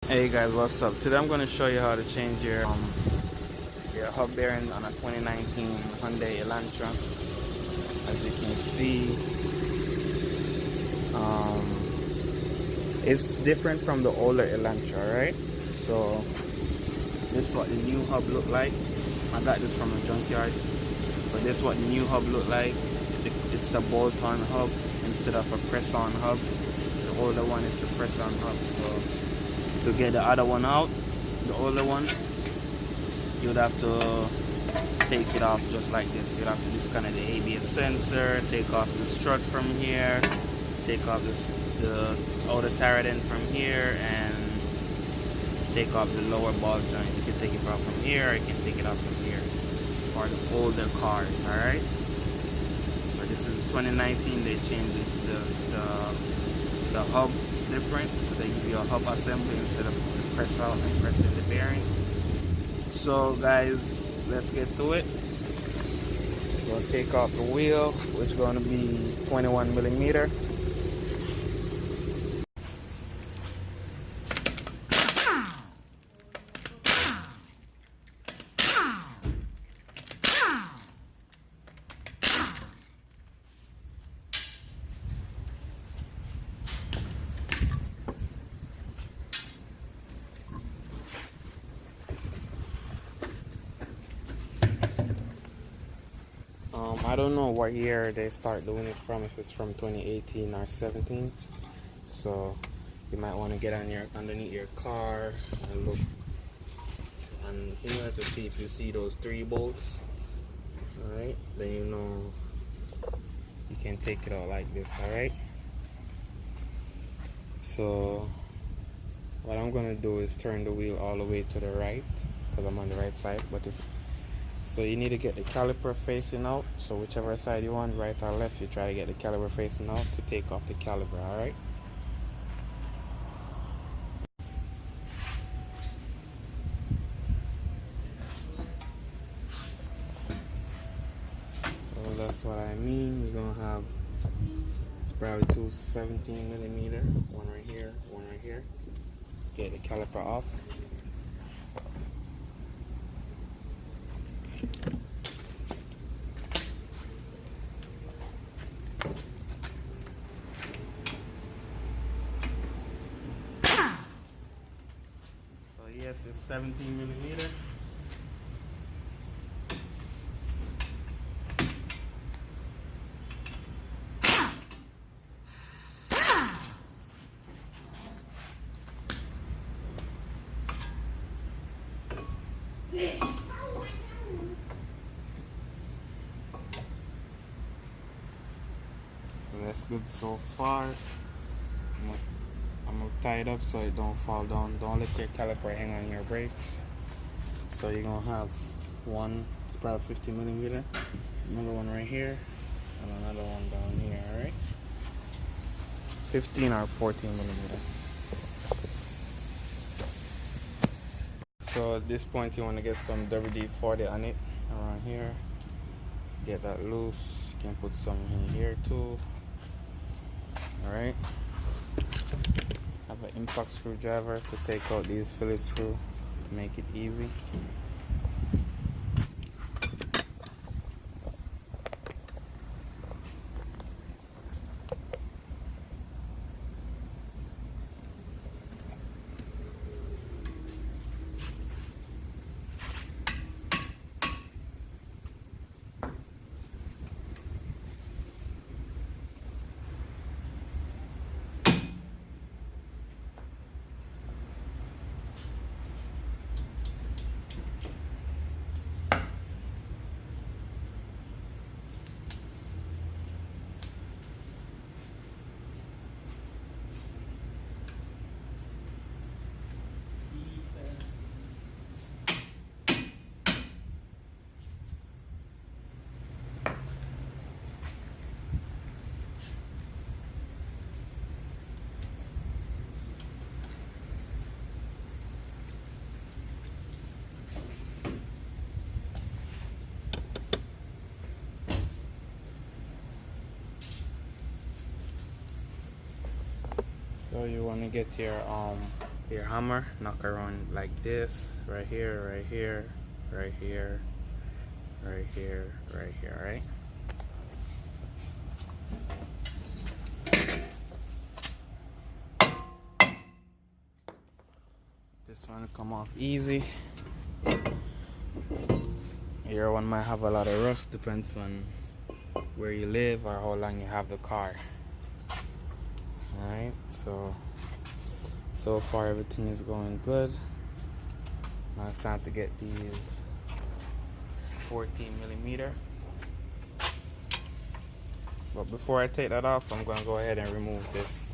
Hey guys, what's up? Today I'm going to show you how to change your hub bearing on a 2019 Hyundai Elantra. As you can see, um, it's different from the older Elantra, right? So this is what the new hub look like. I got this from a junkyard. So this is what the new hub look like. It's a bolt-on hub instead of a press-on hub. The older one is a press-on hub. So to get the other one out, the older one, you would have to take it off just like this. You'd have to disconnect the ABS sensor, take off the strut from here, take off the outer turret end from here, and take off the lower ball joint. You can take it off from here, or you can take it off from here for the older cars, alright? But this is 2019, they changed the hub different, so they give you a hub assembly instead of press out and press in the bearing. So guys, let's get to it. We'll take off the wheel, which is going to be 21 millimeter. I don't know what year they start doing it from, if it's from 2018 or 17. So you might want to get on underneath your car and look on here to see if you see those 3 bolts. Alright, then you know you can take it out like this. Alright, so what I'm gonna do is turn the wheel all the way to the right because I'm on the right side. So you need to get the caliper facing out. So whichever side you want, right or left, you try to get the caliper facing out to take off the caliper, alright? So that's what I mean. You're gonna have, it's probably 2 17 millimeter, one right here, one right here. Get the caliper off. Yes, it's 17 millimeter. So that's good so far. I'm gonna tie it up so it don't fall down. Don't let your caliper hang on your brakes. So you're gonna have one, it's probably 50 millimeter, another one right here, and another one down here, alright? 15 or 14 millimeter. So at this point you want to get some WD-40 on it around here. Get that loose. You can put some in here too. Alright. Have an impact screwdriver to take out these Phillips screws to make it easy. So you want to get your Your hammer, knock around like this, right here, right here, right here, right here, right here, right? This one will come off easy. Your one might have a lot of rust, depends on where you live or how long you have the car. Alright, so far everything is going good. Now it's time to get these 14mm. But before I take that off, I'm going to go ahead and remove this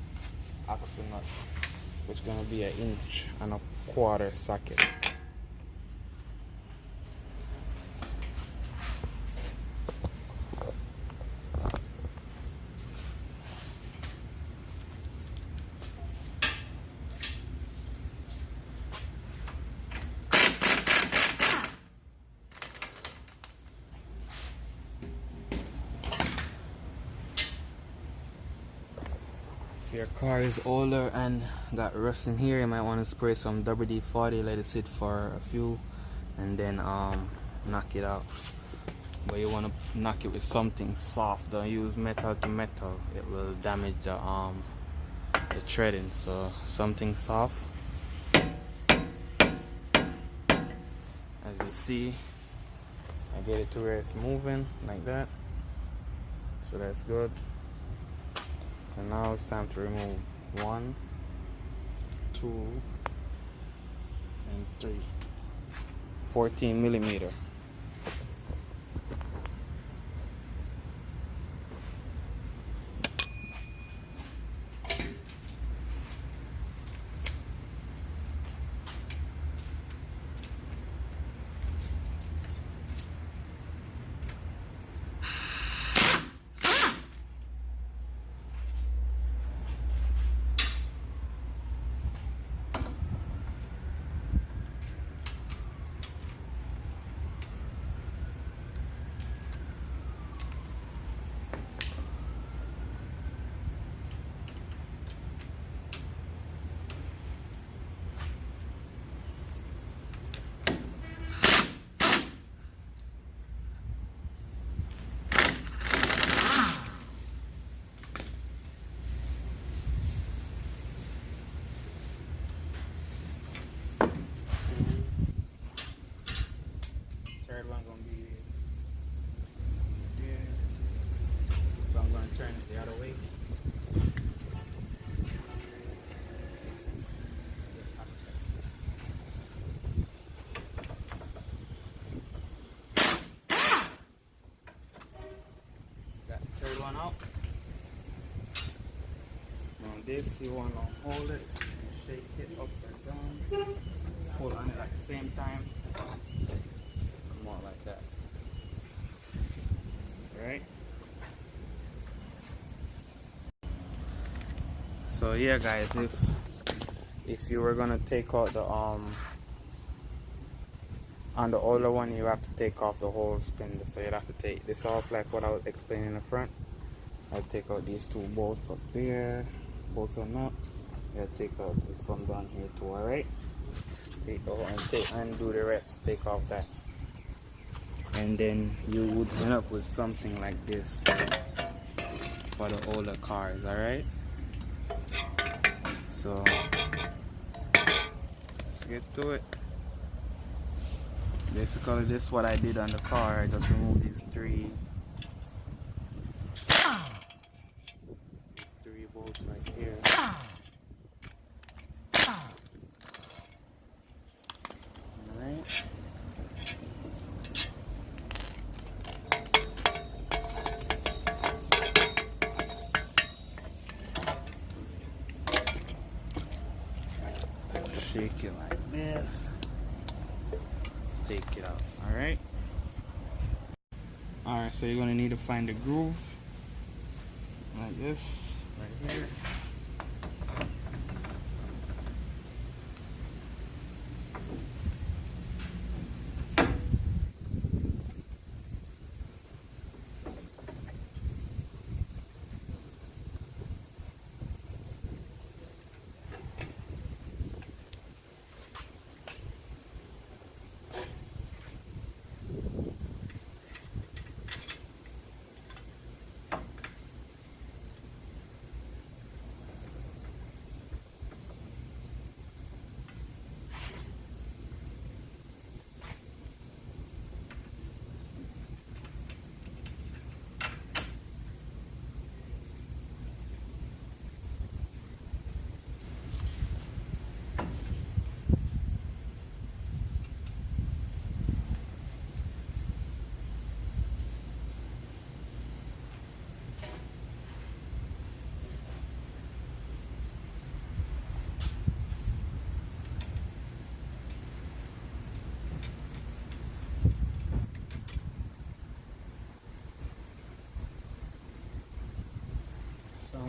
axle nut, which is going to be 1.25 inch socket. If your car is older and got rust in here, you might want to spray some WD-40, let it sit for a few, and then knock it out. But you want to knock it with something soft. Don't use metal to metal, it will damage the threading. So something soft. As you see, I get it to where it's moving like that, so that's good. So now it's time to remove 1, 2, and 3. 14mm. Third one gonna be there. So I'm gonna turn it the other way. Get access. Got the third one out. Now this you wanna hold it and shake it up or down. Hold on it at the same time. Come on like that. Alright. So yeah guys, if you were gonna take out the on the older one, you have to take off the whole spindle. So you'd have to take this off like what I was explaining in the front. I'll take out these two bolts up there, both of them up. I'll take out it from down here too, alright? And do the rest, take off that. And then you would end up with something like this for the older cars, alright? So let's get to it. Basically this is what I did on the car. I just removed these three bolts right here. Alright. Shake it like this. Take it out. Alright. Alright, so you're gonna need to find a groove like this, right here.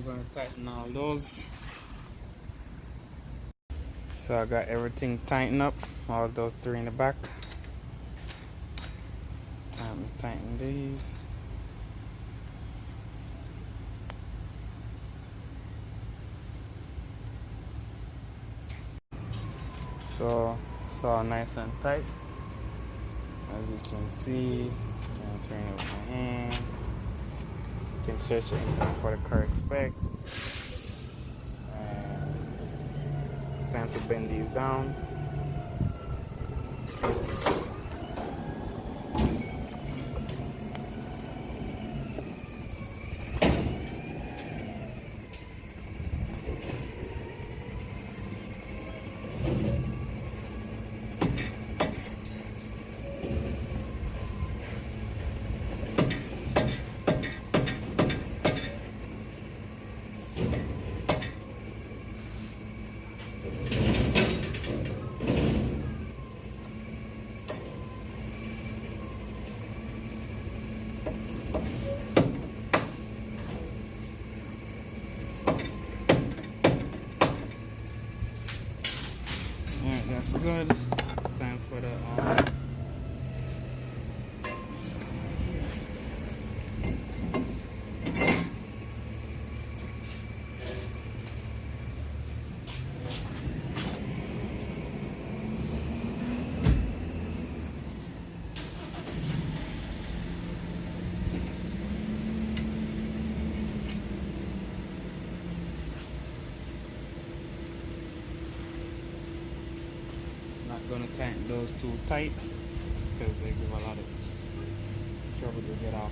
I'm gonna tighten all those. So I got everything tightened up, all those three in the back. Time to tighten these. So it's all nice and tight. As you can see, I'm turn it with my hand. You can search the internet for the correct spec. Time to bend these down. Alright, that's good. Time for the not gonna tighten those too tight because they give a lot of trouble to get off.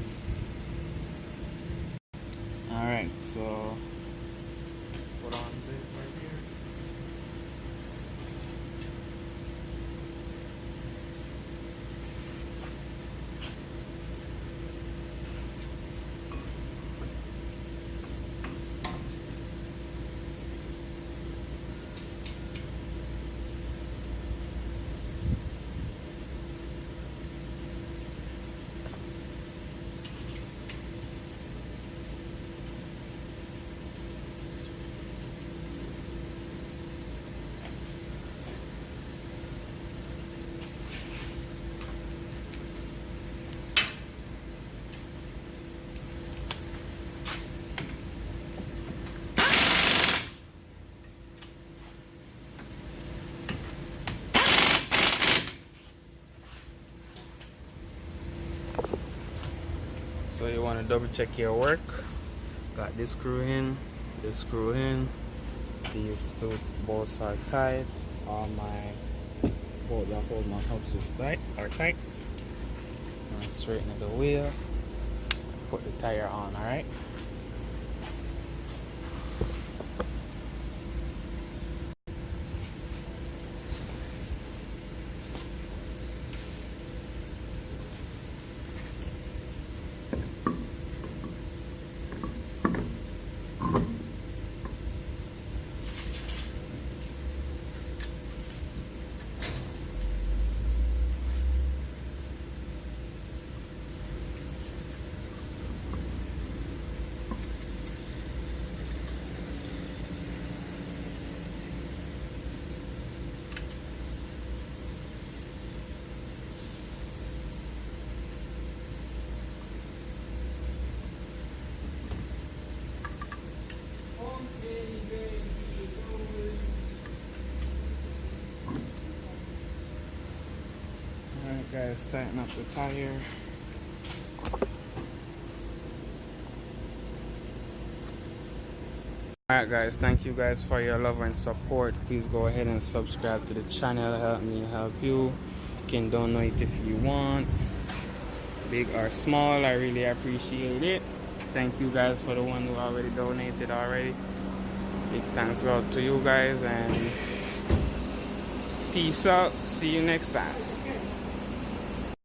Alright, so put on this right here. So you want to double check your work. Got this screw in, this screw in. These two bolts are tight. All my bolt that hold my hubs is tight. Now straighten the wheel. Put the tire on. All right. Alright guys, tighten up the tire. Alright guys, thank you guys for your love and support. Please go ahead and subscribe to the channel. Help me help you. You can donate if you want. Big or small, I really appreciate it. Thank you guys for the one who already donated already. Big thanks out to you guys and peace out. See you next time.